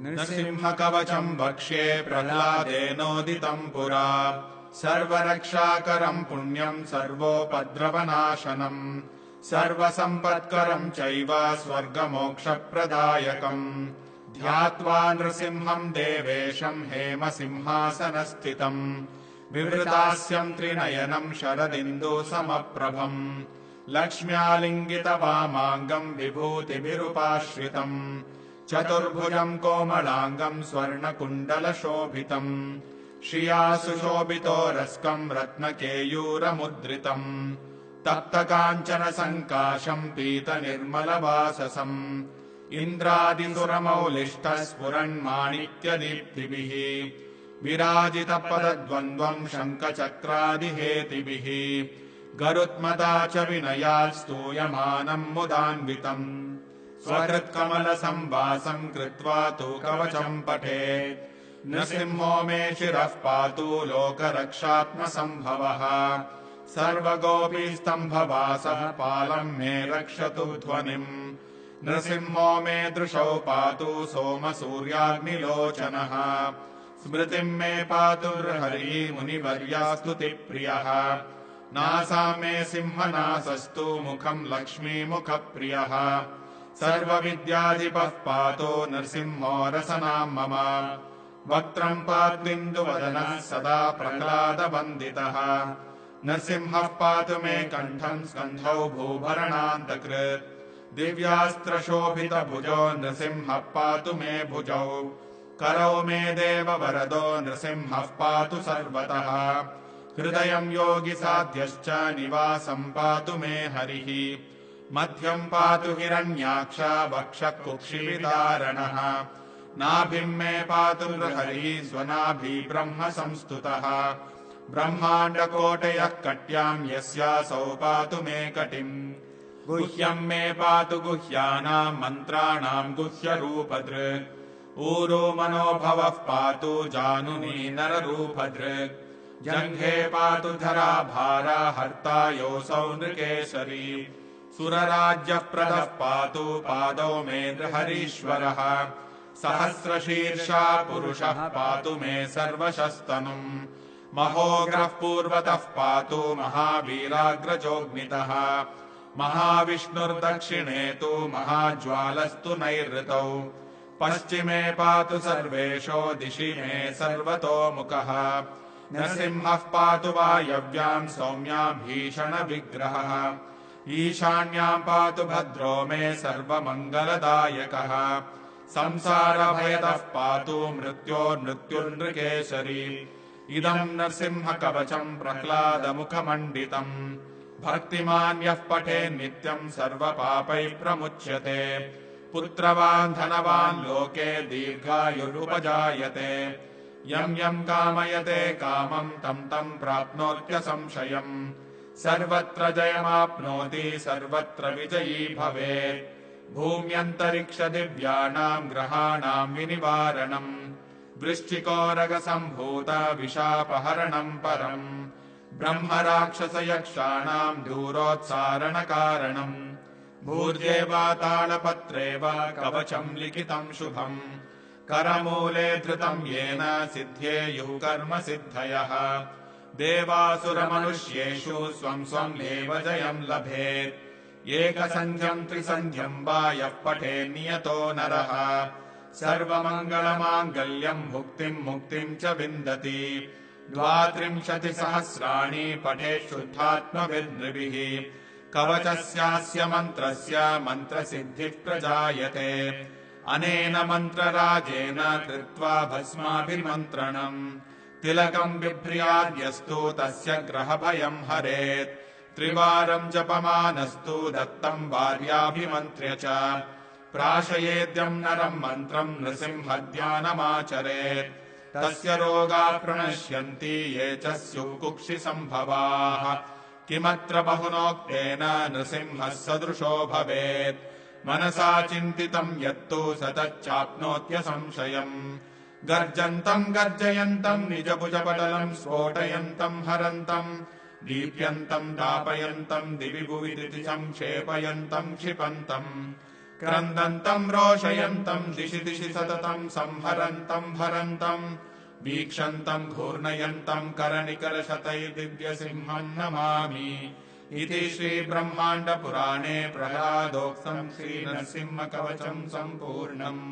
नृसिंहकवचम् वक्ष्ये प्रह्लादेनोदितम् पुरा सर्वरक्षाकरम् पुण्यम् सर्वोपद्रवनाशनम् सर्वसम्पत्करम् चैव स्वर्गमोक्षप्रदायकम् ध्यात्वा नृसिंहम् देवेशम् हेमसिंहासनस्थितम् विवृतास्यम् त्रिनयनम् शरदिन्दुसमप्रभम् लक्ष्म्यालिङ्गितवामाङ्गम् विभूतिभिरुपाश्रितम् चतुर्भुजम् कोमलाङ्गम् स्वर्णकुण्डलशोभितम् श्रिया सुशोभितोरस्कम् रत्नकेयूरमुद्रितम् तप्तकाञ्चनसङ्काशम् पीतनिर्मलवाससम् इन्द्रादिसुरमौलिष्ठः स्फुरन्माणिक्यदीप्तिभिः विराजितपदद्वन्द्वम् शङ्खचक्रादिहेतिभिः गरुत्मता च विनयात् स्तूयमानम् मुदान्वितम् स्वहृत्कमलसंवासम् कृत्वा तु कवचम् पठेत् नृसिंहो मे शिरः पातु लोकरक्षात्मसम्भवः सर्वगोपीस्तम्भवासः पालम् मे रक्षतु ध्वनिम् नृसिंहो मे दृशौ पातु सोमसूर्याग्निलोचनः स्मृतिम् मे पातु हरिः मुनिवर्यास्तुतिप्रियः नासाम् मे सिंहनासस्तु मुखम् लक्ष्मीमुखप्रियः सर्वविद्याधिपः पातु नृसिंहो रसनाम् मम वक्त्रम् पात्विन्दुवदनः सदा प्रह्लादवन्दितः नृसिंहः पातु मे कण्ठम् स्कन्धौ भूभरणान्तकृत् दिव्यास्त्रशोभितभुजो नृसिंहः पातु मे भुजौ करौ मे देववरदो नृसिंहः पातु सर्वतः हृदयम् योगिसाध्यश्च निवासम् पातु मे हरिः मध्यम् पातु हिरण्याक्ष वक्षः कुक्षिविदारणः नाभिम् मे पातु हरिः स्वनाभि ब्रह्म संस्तुतः ब्रह्माण्डकोटयः कट्याम् यस्यासौ पातु मे कटिम् गुह्यम् मे पातु गुह्यानाम् मन्त्राणाम् गुह्यरूपदृक् ऊरो मनोभवः पातु जानुनी नररूपदृक् जङ्घे पातु धराभारा हर्ता योऽसौ नृकेसरी सुरराज्यप्रदः पातु पादौ मे हरीश्वरः सहस्रशीर्षा पुरुषः पातु मे सर्वशस्तनुम् महोग्रः पूर्वतः पातु महावीराग्रजोऽग्नितः महाविष्णुर्दक्षिणे तु महाज्वालस्तु नैऋतौ पश्चिमे पातु सर्वेशो दिशि मे सर्वतोमुखः नृसिंहः पातु वायव्याम् सौम्या भीषणविग्रहः ईशान्याम् पातु भद्रो मे सर्वमङ्गलदायकः संसारभयतः पातु मृत्योर्मृत्युर्नृकेसरी इदम् नृसिंहकवचम् प्रह्लादमुखमण्डितम् भक्तिमान् यः पठेत् नित्यम् सर्वपापैः प्रमुच्यते पुत्रवान् धनवान् लोके दीर्घायुरुपजायते यम् यम् कामयते कामम् तम् तम् प्राप्नोत्यसंशयम् सर्वत्र जयमाप्नोति सर्वत्र विजयी भवेत् भूम्यन्तरिक्षदिव्यानाम् ग्रहाणाम् विनिवारणम् वृश्चिकोरगसम्भूत विशापहरणम् परम् ब्रह्मराक्षसयक्षाणाम् दूरोत्सारणकारणम् भूर्जे वा तालपत्रे वा कवचम् लिखितम् शुभम् करमूले धृतम् येन सिद्ध्येयुः कर्म सिद्धयः देवासुरमनुष्येषु स्वम् स्वम् एव जयम् लभेत् एकसन्ध्यम् त्रिसन्ध्यम् वा यः पठेन्नियतो नरः सर्वमङ्गलमाङ्गल्यम् भुक्तिम् मुक्तिम् च विन्दति 32,000 पठेत् शुद्धात्मभिर्नृभिः कवचस्यास्य मन्त्रस्य मन्त्रसिद्धिः प्रजायते अनेन मन्त्रराजेन कृत्वा भस्माभिमन्त्रणम् तिलकम् बिभ्र्याद्यस्तु तस्य ग्रहभयम् हरेत् त्रिवारम् जपमानस्तु दत्तम् भार्याभिमन्त्र्य च प्राशयेद्यम् नरम् मन्त्रम् नृसिंहध्यानमाचरेत् तस्य रोगाः प्रणश्यन्ति ये च स्युः कुक्षिसम्भवाः किमत्र बहुनोक्तेन नृसिंहः सदृशो भवेत् मनसा चिन्तितम् यत्तु स तच्चाप्नोत्यसंशयम् गर्जन्तम् गर्जयन्तम् निजभुजपटलम् स्फोटयन्तम् हरन्तम् दीप्यन्तम् दापयन्तम् दिवि भुवि दिशम् क्षेपयन्तम् क्षिपन्तम् क्रन्दन्तम् रोषयन्तम् दिशि दिशि सततम् संहरन्तम् भरन्तम् वीक्षन्तम् घूर्णयन्तम् करनिकरशतैर्दिव्यसिंहम् नमामि इति श्रीब्रह्माण्डपुराणे प्रह्लादोक्तम् श्रीनरसिंहकवचम् सम्पूर्णम्।